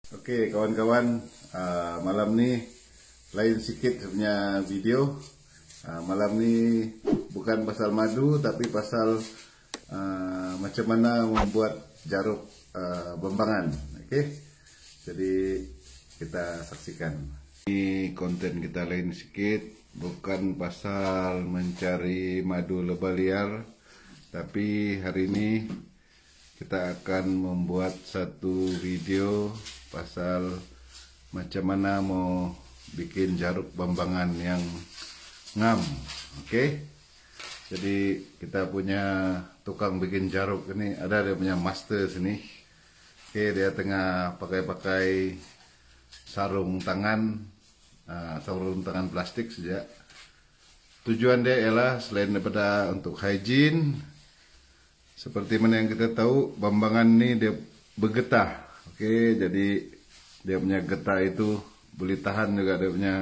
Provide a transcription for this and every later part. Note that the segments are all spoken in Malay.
Oke kawan-kawan, malam nih lain sedikit punya video. Malam nih bukan pasal madu tapi pasal macam mana membuat jaruk bembangan. Oke, jadi kita saksikan. Ini konten kita lain sedikit, bukan pasal mencari madu lebah liar, tapi hari ini kita akan membuat satu video pasal macam mana mau bikin jaruk bembangan yang ngam. Oke, jadi kita punya tukang bikin jaruk ini, ada dia punya master sini. Oke, dia tengah pakai sarung tangan, sarung tangan plastik saja. Tujuan dia ialah selain daripada untuk hygiene, seperti mana yang kita tahu, bembangan ini dia bergetah. Oke, jadi dia punya getah itu boleh tahan juga dia punya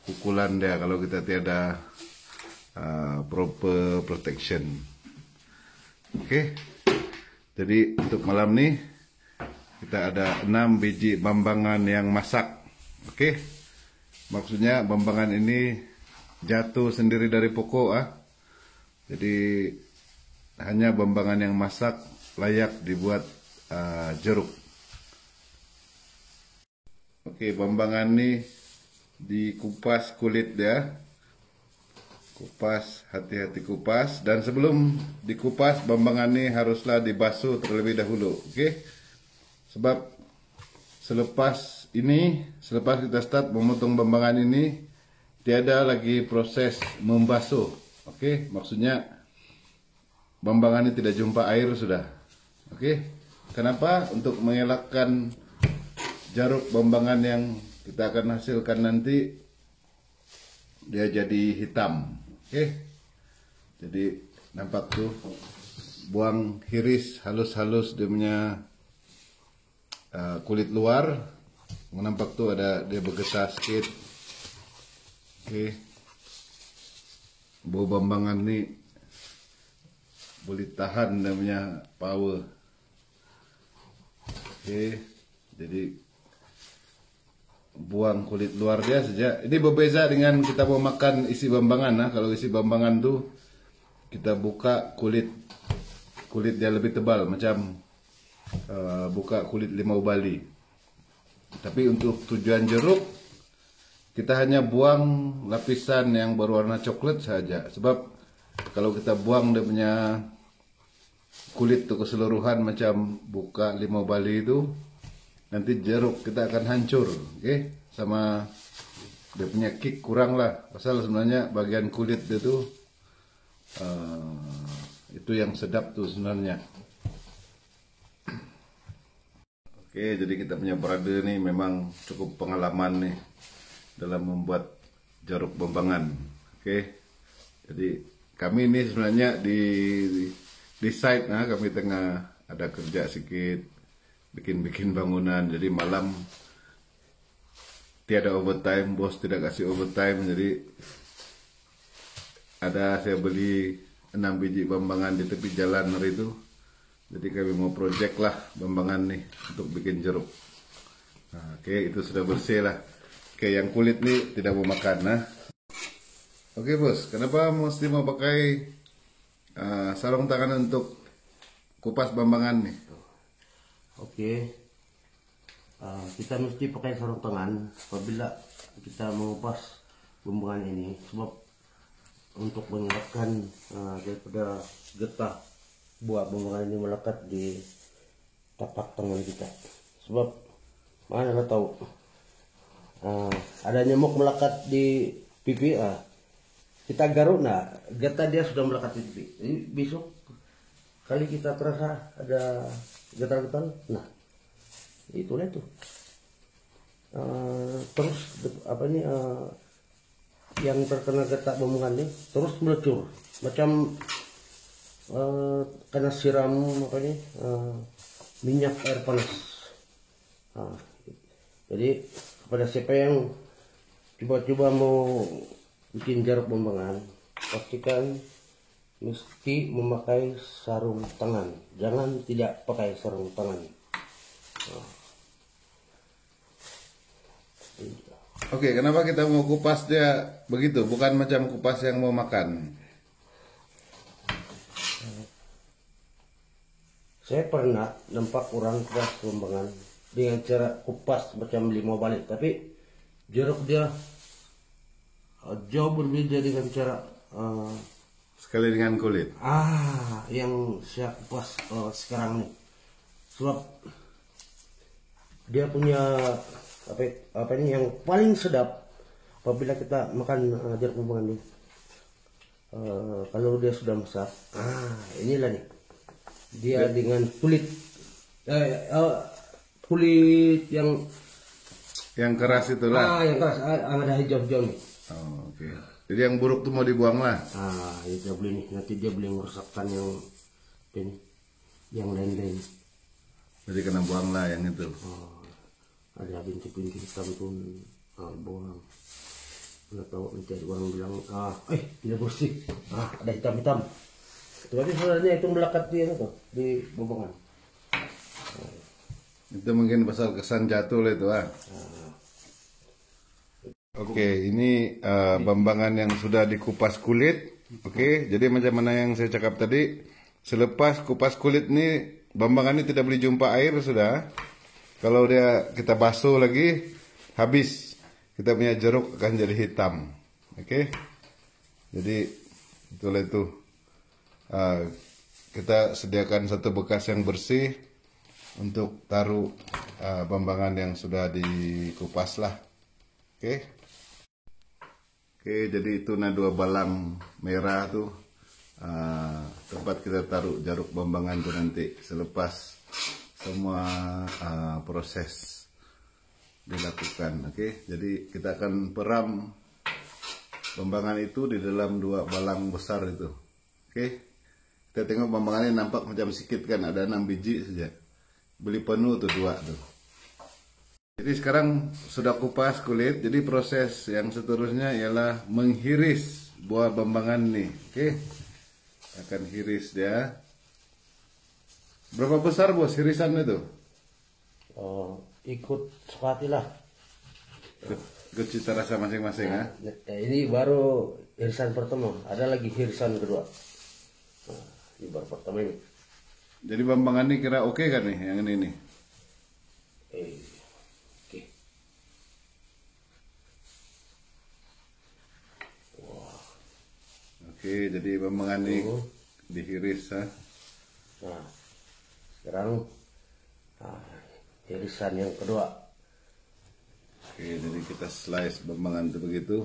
pukulan dia kalau kita tiada proper protection. Oke, jadi untuk malam nih kita ada 6 biji bembangan yang masak. Oke, maksudnya bembangan ini jatuh sendiri dari pokok. Jadi hanya bembangan yang masak layak dibuat jeruk. Oke, bembangan ini dikupas kulit dia. Kupas, hati-hati kupas. Dan sebelum dikupas, bembangan ini haruslah dibasuh terlebih dahulu. Oke, sebab selepas kita start memotong bembangan ini, tiada lagi proses membasuh. Oke, maksudnya bembangan ini tidak jumpa air sudah. Oke, kenapa? Untuk mengelakkan jaruk bembangan yang kita akan hasilkan nanti dia jadi hitam. Oke, jadi nampak tuh, buang hiris halus-halus dia punya kulit luar. Nampak tuh ada dia bergetah sedikit. Oke, bau bembangan ini boleh tahan dia punya power. Oke, jadi buang kulit luar dia saja. Ini berbeza dengan kita mau makan isi bembangan. Kalau isi bembangan tuh kita buka kulit dia lebih tebal, macam buka kulit limau Bali. Tapi untuk tujuan jeruk kita hanya buang lapisan yang berwarna coklat saja. Sebab kalau kita buang dia punya kulit itu keseluruhan macam buka limau Bali itu, nanti jeruk kita akan hancur. Oke, sama dia punya kick kurang lah. Pasal sebenarnya bagian kulit dia tuh itu yang sedap tuh sebenarnya. Oke, jadi kita punya brother nih memang cukup pengalaman nih dalam membuat jaruk bembangan. Oke, jadi kami ini sebenarnya di site, kami tengah ada kerja sedikit, bikin bangunan. Jadi malam tiada overtime, bos tidak kasih overtime. Jadi saya beli 6 biji bembangan di tepi jalan hari itu. Jadi kami mau project lah bembangan nih untuk bikin jeruk. Oke, itu sudah bersih lah. Oke, yang kulit nih tidak mau makan. Oke bos, kenapa mesti mau pakai sarung tangan untuk kupas bembangan nih? Oke, kita mesti pakai sarung tangan apabila kita mengupas bembangan ini, sebab untuk mengelakkan daripada getah buah bembangan ini melekat di tapak tangan kita. Sebab mana kita tahu ada nyamuk melekat di pipi, kita garuk, getah dia sudah melekat di pipi. Jadi besok kali kita terasa ada getar-getar, itulah itu. Terus yang terkena getah bembangan ini terus melecur macam kena siram minyak air panas. Jadi kepada siapa yang coba-coba mau bikin jaruk bembangan, pastikan mesti memakai sarung tangan. Jangan tidak pakai sarung tangan. Oke, kenapa kita mau kupas dia begitu? Bukan macam kupas yang mau makan. Saya pernah nampak orang kupas bambangan dengan cara kupas macam lima balik, tapi jeruk dia jauh berbeda dengan cara Sekali dengan kulit. yang saya kupas sekarang nih. Sebab dia punya apa ini yang paling sedap apabila kita makan jeruk bambangan ini. Kalau dia sudah masak, inilah nih dia dengan kulit kulit yang keras itulah. yang keras, ada hijau-hijau nih. Oh, oke. Jadi yang buruk tuh mau dibuang lah. Dia boleh nih, nanti dia boleh merusakkan yang ini, yang lain-lain. Jadi kena buang lah yang itu. Ada bintik-bintik hitam pun buang. Nggak tahu, nanti ada orang bilang tidak bersih. Ada hitam-hitam. Tapi sebenarnya itu melekat di bambangan. Itu mungkin pasal kesan jatuh lah itu. Oke, ini bambangan yang sudah dikupas kulit. Oke, jadi macam mana yang saya cakap tadi, selepas kupas kulit ini bambangan ini tidak boleh jumpa air sudah. Kalau kita basuh lagi, habis kita punya jeruk akan jadi hitam. Oke, jadi itulah itu. Kita sediakan satu bekas yang bersih untuk taruh bambangan yang sudah dikupas lah. Oke. Oke, jadi itu dua balang merah tuh tempat kita taruh jeruk bambangan tuh nanti selepas semua proses dilakukan. Oke, jadi kita akan peram bambangan itu di dalam dua balang besar itu. Oke. Kita tengok bambangannya nampak macam sedikit kan, ada 6 biji saja. Beli penuh tuh 2 tuh. Jadi sekarang sudah kupas kulit, jadi proses yang seterusnya ialah menghiris buah bambangan nih. Oke. Akan hiris dia. Berapa besar bos hirisan itu? Ikut suka hati lah. Ikut cita rasa masing-masing Ini baru irisan pertama, ada lagi irisan kedua. Ini baru pertama ini. Jadi bambangan ini kira oke kan nih yang ini nih? Oke. Oke, jadi bambangan ini dihiris Nah, sekarang irisan yang kedua. Oke, jadi kita slice bambangan itu begitu.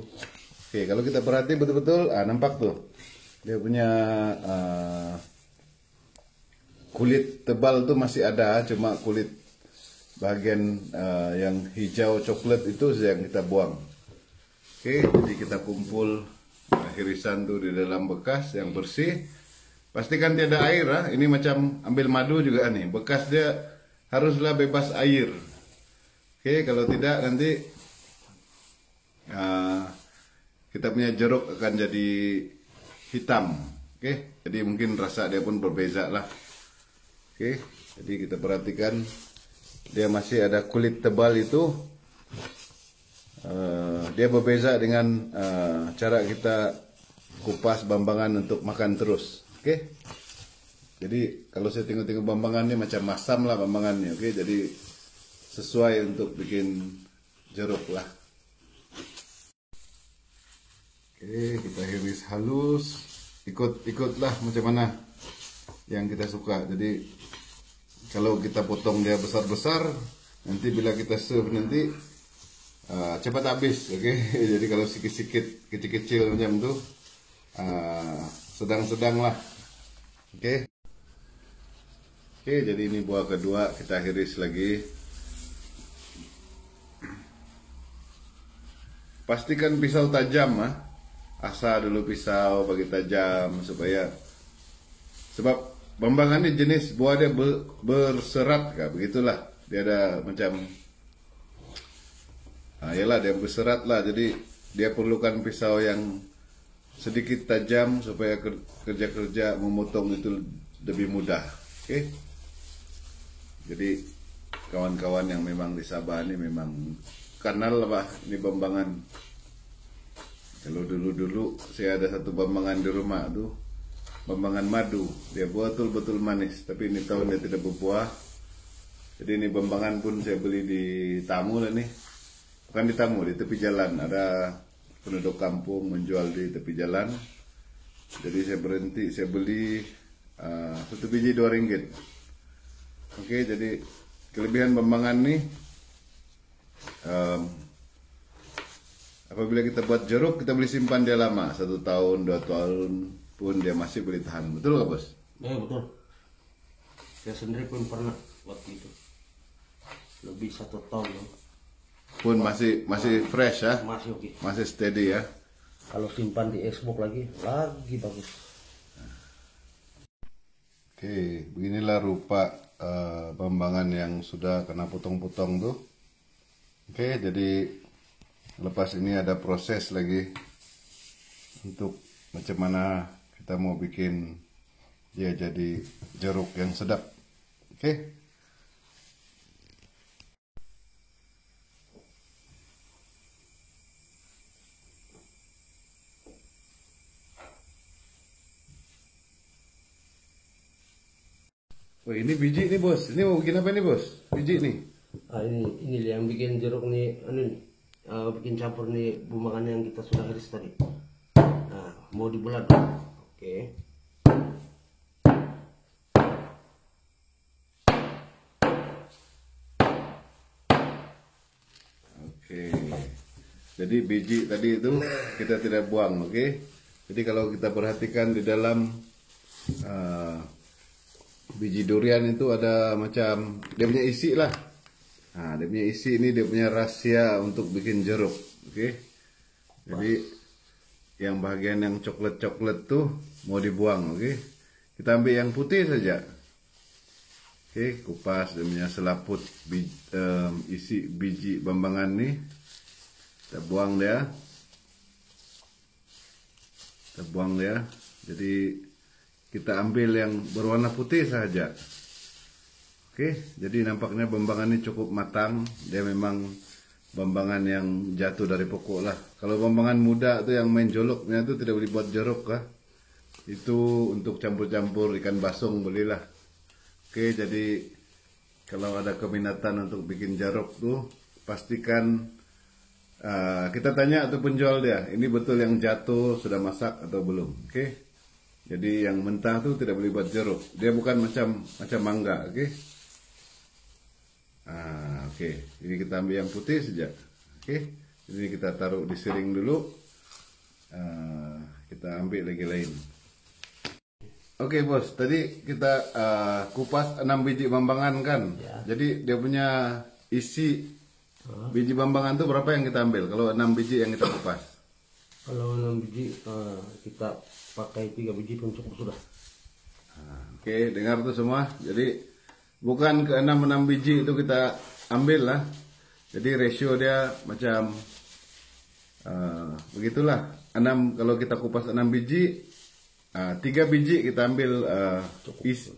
Oke, kalau kita perhati betul-betul, nampak tuh dia punya kulit tebal tuh masih ada, cuma kulit bagian yang hijau coklat itu yang kita buang. Oke, jadi kita kumpul irisan tuh di dalam bekas yang bersih. Pastikan tiada air Ini macam ambil madu juga nih. Bekas dia haruslah bebas air. Oke, kalau tidak nanti kita punya jeruk akan jadi hitam. Oke, jadi mungkin rasa dia pun berbeza lah. Oke, jadi kita perhatikan dia masih ada kulit tebal itu. Dia berbeza dengan cara kita kupas bambangan untuk makan terus. Oke, jadi kalau saya tengok-tengok bambangannya macam masam lah bambangannya. Oke, jadi sesuai untuk bikin jeruk lah. Oke, kita hiris halus, ikutlah macam mana yang kita suka. Jadi kalau kita potong dia besar-besar, nanti bila kita serve nanti cepat habis. Oke, jadi kalau sikit-sikit, kecil-kecil macam itu, sedang-sedang lah. Oke, jadi ini buah kedua kita hiris lagi. Pastikan pisau tajam Asah dulu pisau bagi tajam supaya, sebab bambangan ini jenis buah dia berserat begitulah. Dia ada macam yalah dia berserat lah, jadi dia perlukan pisau yang sedikit tajam supaya kerja-kerja memotong itu lebih mudah. Oke. Jadi kawan-kawan yang memang di Sabah ini memang kanal apa ini Bambangan. Kalau dulu saya ada satu Bambangan di rumah tuh, Bambangan madu, dia betul-betul manis, tapi ini tahun dia tidak berbuah. Jadi ini Bambangan pun saya beli di Tamu lah nih, bukan di Tamu, di tepi jalan ada penduduk kampung menjual di tepi jalan. Jadi saya berhenti, saya beli satu biji 2 ringgit. Oke, jadi kelebihan Bambangan nih, apabila kita buat jeruk, kita boleh simpan dia lama, 1 tahun, 2 tahun pun dia masih boleh tahan. Betul nggak bos? Ya betul. Saya sendiri pun pernah waktu itu lebih 1 tahun ya. Pun masih fresh ya, Masih oke. masih steady ya. Kalau simpan di Xbox lagi bagus. Oke, beginilah rupa Bambangan yang sudah kena potong-potong tuh. Oke, jadi lepas ini ada proses lagi untuk macam mana kita mau bikin dia jadi jeruk yang sedap. Oke. Wah, ini biji nih bos. Ini mau bikin apa nih bos? Biji nih. Ini yang bikin jeruk nih, bikin campur nih Bambangan yang kita sudah iris tadi. Nah, mau dibulat. Oke. Oke. Jadi biji tadi itu kita tidak buang, oke? Jadi kalau kita perhatikan di dalam biji durian itu ada macam dia punya isi lah. Nah, dia punya isi ini, dia punya rahasia untuk bikin jeruk, oke? Jadi yang bagian yang coklat-coklat tuh mau dibuang, oke? Kita ambil yang putih saja. Oke, kupas dia punya selaput isi biji Bambangan nih. Kita buang dia. Jadi kita ambil yang berwarna putih saja. Oke, jadi nampaknya Bambangan ini cukup matang. Dia memang Bambangan yang jatuh dari pokok lah. Kalau Bambangan muda tuh yang main joloknya tuh tidak boleh buat jeruk lah. Itu untuk campur-campur ikan basung bolehlah. Oke, jadi kalau ada keminatan untuk bikin jeruk tuh pastikan kita tanya tuh penjual dia, ini betul yang jatuh sudah masak atau belum. Oke. Jadi yang mentah tuh tidak boleh buat jeruk. Dia bukan macam mangga, oke? Oke. Ini kita ambil yang putih saja. Oke. Ini kita taruh di siring dulu. Kita ambil lagi lain. Oke bos, tadi kita kupas 6 biji Bambangan kan? Ya. Jadi dia punya isi biji Bambangan tuh berapa yang kita ambil? Kalau 6 biji yang kita kupas? Kalau 6 biji kita pakai 3 biji pun cukup sudah. Oke, dengar tuh semua. Jadi bukan ke 6 biji itu kita ambil lah. Jadi ratio dia macam begitulah. 6 kalau kita kupas 6 biji, 3 biji kita ambil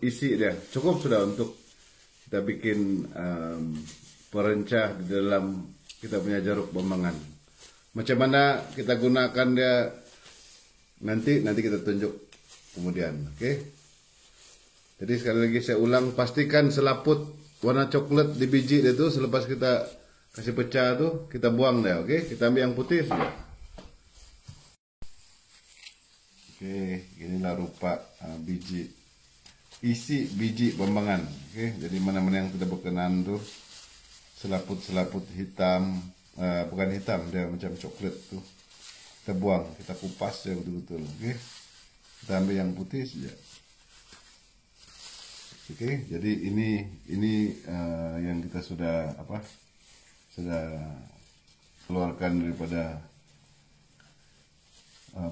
isi dia. Cukup sudah untuk kita bikin perencah di dalam kita punya jeruk Bambangan. Macam mana kita gunakan dia nanti kita tunjuk kemudian, oke? Jadi sekali lagi saya ulang, pastikan selaput warna coklat di biji itu selepas kita kasih pecah tuh kita buang deh, oke? Kita ambil yang putih saja. Oke, inilah rupa isi biji Bambangan, oke? Jadi mana-mana yang tidak berkenan tuh selaput hitam, bukan hitam, dia macam coklat tuh. Kita buang, kita kupas ya betul-betul, oke? Kita ambil yang putih saja. Oke, jadi ini yang kita sudah keluarkan daripada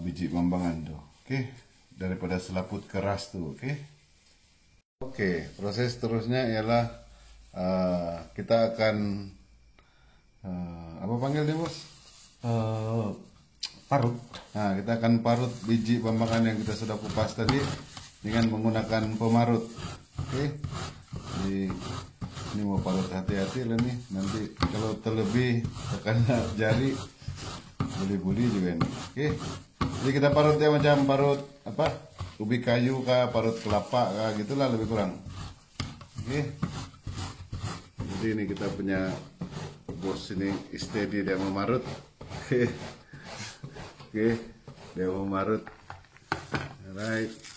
biji Bambangan tuh, oke? Daripada selaput keras tuh, oke? Oke, proses terusnya ialah kita akan apa panggilnya bos? Parut. Nah, kita akan parut biji Bambangan yang kita sudah kupas tadi dengan menggunakan pemarut. Oke. Jadi Ini mau parut hati-hati lah nih, nanti kalau terlebih terkena jari buli-buli juga nih. Oke, jadi kita parut ya macam parut apa, ubi kayu kah, parut kelapa kah, gitulah lebih kurang. Oke, jadi ini kita punya bos ini steady, dia mau marut. Oke, oke, dia mau marut. Alright.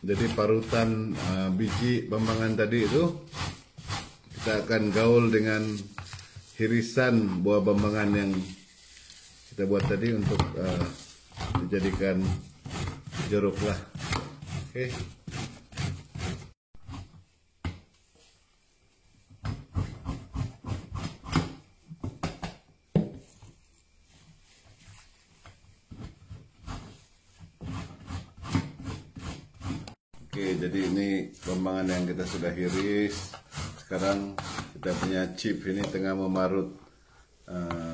Jadi parutan biji bambangan tadi itu kita akan gaul dengan hirisan buah bambangan yang kita buat tadi untuk dijadikan jeruk lah. Oke. Oke, jadi ini bambangan yang kita sudah hiris. Sekarang kita punya chip ini tengah memarut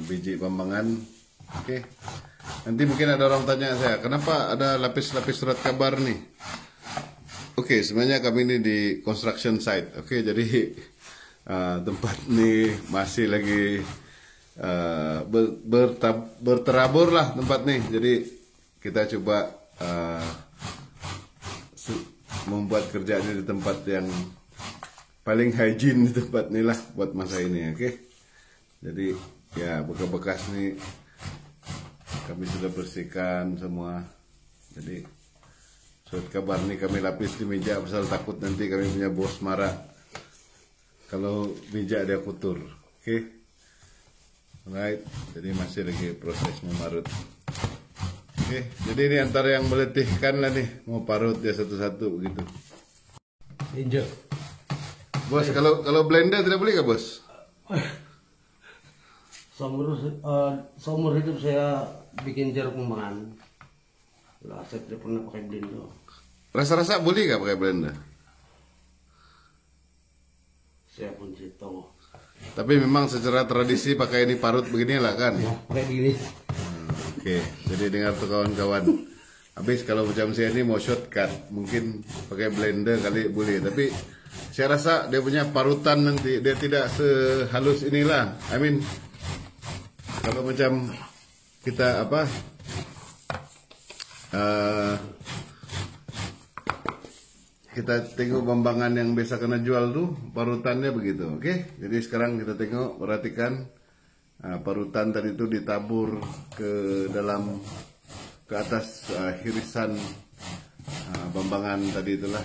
biji bambangan. Oke, nanti mungkin ada orang tanya saya, kenapa ada lapis-lapis surat kabar nih? Oke, sebenarnya kami ini di construction site. Oke, jadi tempat ini masih lagi berterabur lah tempat nih. Jadi kita coba membuat kerjaannya di tempat yang paling hygiene di tempat ini lah buat masa ini. Oke, jadi ya bekas-bekas nih kami sudah bersihkan semua. Jadi surat kabar nih kami lapis di meja pasal takut nanti kami punya bos marah kalau meja dia kotor. Oke, alright, jadi masih lagi proses memarut. Oke, jadi ini antara yang meletihkan lah nih, mau parut dia satu-satu begitu. Injek. Bos, kalau blender tidak boleh kah bos? Seumur hidup saya bikin jeruk bambangan. Lah, saya tidak pernah pakai blender. Rasa-rasa boleh kah pakai blender? Saya pun tidak tahu. Tapi memang secara tradisi pakai ini parut beginilah kan? Ya, pakai gini. Oke, jadi dengar tuh kawan-kawan. Habis kalau macam saya ini mau shortcut, mungkin pakai blender kali boleh. Tapi saya rasa dia punya parutan nanti dia tidak sehalus inilah. I mean, kalau macam kita apa? Kita tengok bambangan yang biasa kena jual tuh parutannya begitu. Oke, jadi sekarang kita tengok, perhatikan. Parutan tadi itu ditabur ke atas hirisan bambangan tadi itulah.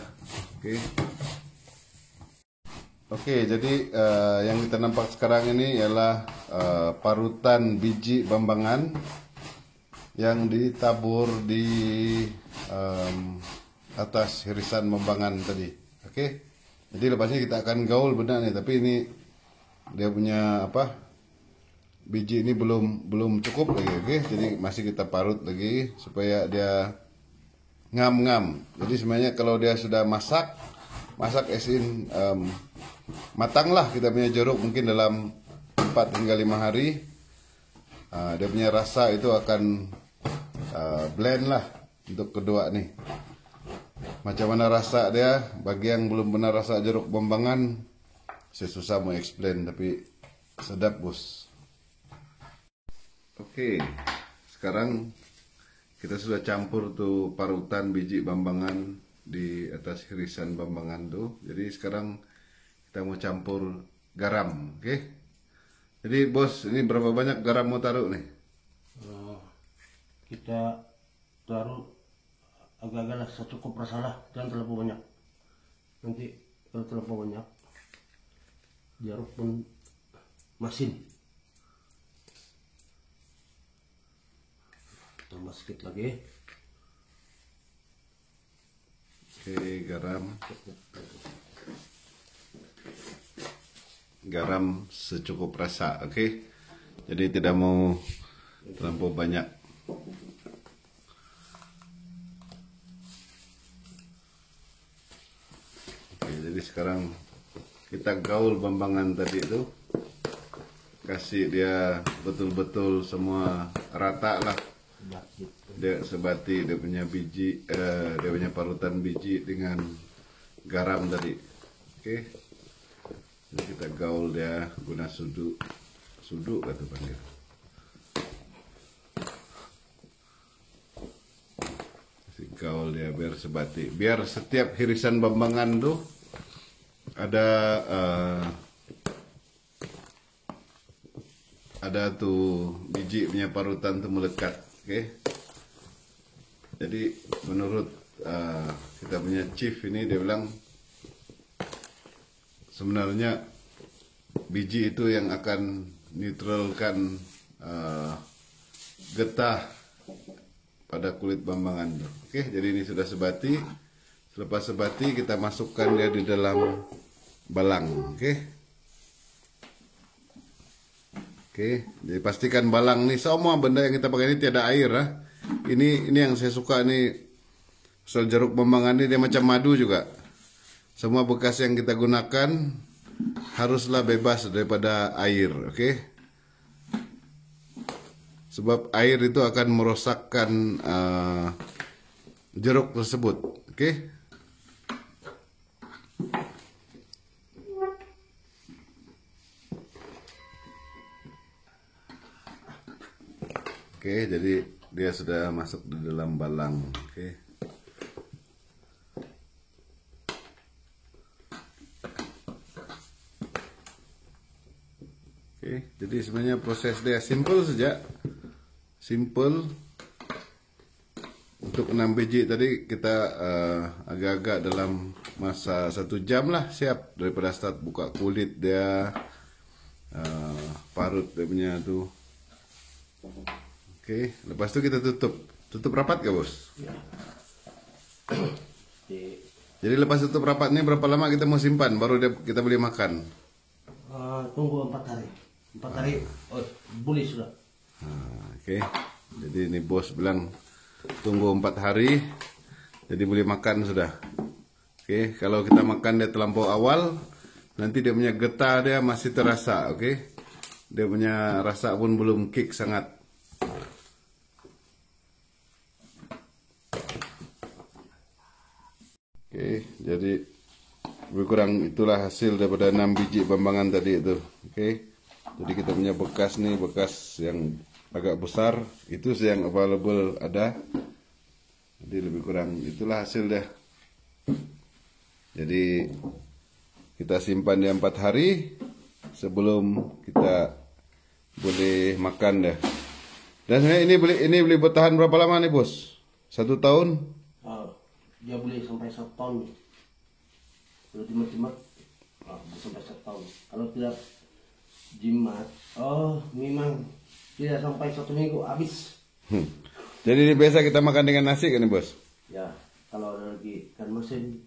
Oke, jadi yang kita nampak sekarang ini ialah parutan biji bambangan yang ditabur di atas hirisan bambangan tadi. Oke, jadi lepasnya kita akan gaul benar nih, tapi ini dia punya apa? Biji ini belum cukup lagi, oke? Jadi masih kita parut lagi supaya dia ngam-ngam. Jadi sebenarnya kalau dia sudah masak esin matang lah kita punya jeruk, mungkin dalam 4 hingga 5 hari dia punya rasa itu akan blend lah untuk kedua nih. Macam mana rasa dia? Bagi yang belum pernah rasa jeruk bambangan, saya susah mau explain, tapi sedap bos. Oke, sekarang kita sudah campur tuh parutan biji bambangan di atas hirisan bambangan tuh. Jadi sekarang kita mau campur garam, oke? Jadi bos, ini berapa banyak garam mau taruh nih? Kita taruh agak-agak secukup rasalah, jangan terlalu banyak. Nanti kalau terlalu banyak, jeruk pun masin. Tambah sedikit lagi. Oke, garam secukup rasa, oke? Jadi tidak mau terlampau banyak. Oke, jadi sekarang kita gaul bambangan tadi itu. kasih dia betul-betul semua rata lah. Dia sebati dia punya biji, dia punya parutan biji dengan garam tadi. Oke. Jadi kita gaul dia guna sudu kata panggil. Kasih gaul dia biar sebati, biar setiap irisan bambangan tuh ada tuh biji punya parutan tuh melekat. Oke. Jadi menurut kita punya chief ini, dia bilang sebenarnya biji itu yang akan neutralkan getah pada kulit bambangan. Oke, jadi ini sudah sebati. Selepas sebati kita masukkan dia di dalam balang. Oke, jadi pastikan balang nih, semua benda yang kita pakai ini tiada air ya. Ini yang saya suka nih, soal jeruk bambangan ini dia macam madu juga. Semua bekas yang kita gunakan haruslah bebas daripada air, oke? Sebab air itu akan merosakkan jeruk tersebut, oke? Oke, jadi dia sudah masuk di dalam balang. Oke. Oke, jadi sebenarnya proses dia simple saja. Simple. Untuk 6 biji tadi kita agak-agak dalam masa 1 jam lah siap, daripada start buka kulit dia, parut dia punya tuh. Oke, lepas itu kita tutup rapat gak bos? Ya. Jadi lepas tutup rapat ini berapa lama kita mau simpan baru kita boleh makan? Tunggu 4 hari. 4 hari, boleh sudah. Oke, jadi ini bos bilang tunggu 4 hari, jadi boleh makan sudah. Oke, kalau kita makan dia terlampau awal, nanti dia punya getah dia masih terasa. Oke, dia punya rasa pun belum kick sangat. Oke, jadi lebih kurang itulah hasil daripada 6 biji bambangan tadi itu. Oke, jadi kita punya bekas nih, bekas yang agak besar, itu yang available ada. Jadi lebih kurang itulah hasil deh. Jadi kita simpan dia 4 hari sebelum kita boleh makan deh. Dan sebenarnya ini boleh bertahan berapa lama nih bos? 1 tahun? Dia boleh sampai 1 tahun. Kalau jimat-jimat, sampai 1 tahun. Kalau tidak jimat, memang tidak sampai 1 minggu habis. Jadi ini biasa kita makan dengan nasi kan nih bos? Ya, kalau ada lagi ikan masin,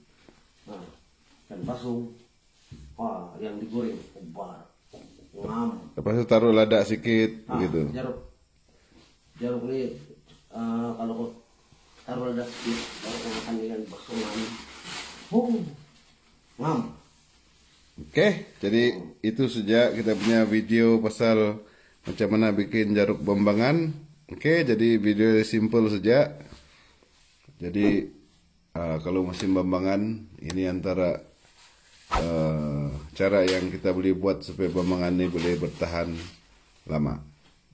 ikan basung, yang digoreng, ngam. Lepas itu taruh lada sedikit, begitu. Jeruk ini kalau taruh lada sedikit, baru makan dengan bakso ngam. Oke, jadi itu saja kita punya video pasal macam mana bikin jeruk bambangan. Oke, jadi video simple saja. Jadi kalau musim bambangan ini antara cara yang kita boleh buat supaya bambangan ini boleh bertahan lama.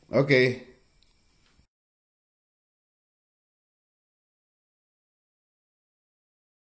Oke.